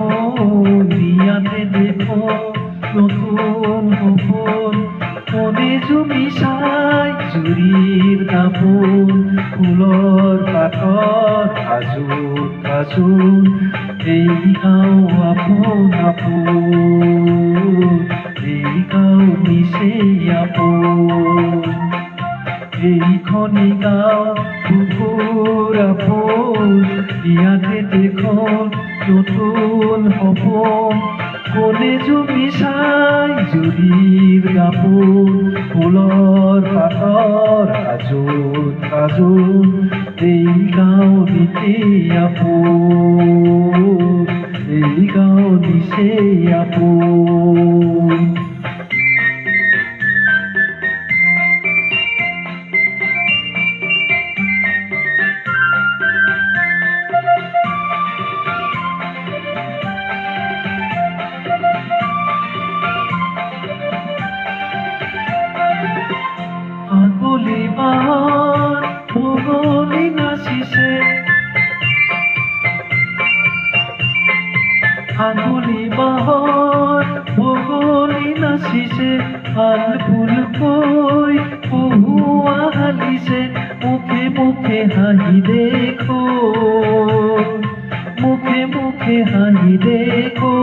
আপন ইয়াতে দেখো নতুন সপোন মনে জুমি চাই জুৰিৰ দাপোন ফুলৰ পাতৰ আজোত আজোত এই গাঁও আপোন আপোন এই গাঁও নিচেই আপোন এইখনি গাঁও বুকুৰ আপোন ইয়াতে দেখো নতুন সপোন কোনে জুমি চাই জুৰিৰ দাপোন ফুলৰ পাতৰ আজোত আজোত এই গাঁও নিচেই আপোন এই গাঁও নিচেই আপোন আগলি বাহন বগলি নাচিছে আগলি বাহন বগলি নাচিছে আল ফুলকৈ পহুৱা হালিছে মুখে মুখে হাঁহি দেখো মুখে মুখে হাঁহি দেখো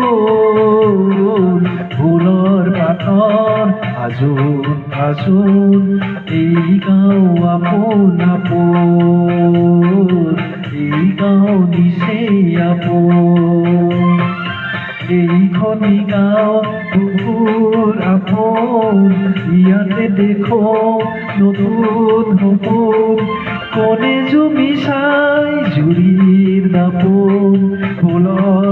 ফুলৰ পাতৰ আজোন আজোন এই গাঁও আপোন আপোন এই গাঁও নিচেই আপোন এইখনি গাঁও বুকুৰ আপোন ইয়াতে দেখো নতুন সপোন কোনে জুমি চাই জুৰিৰ দাপোন ফুলৰ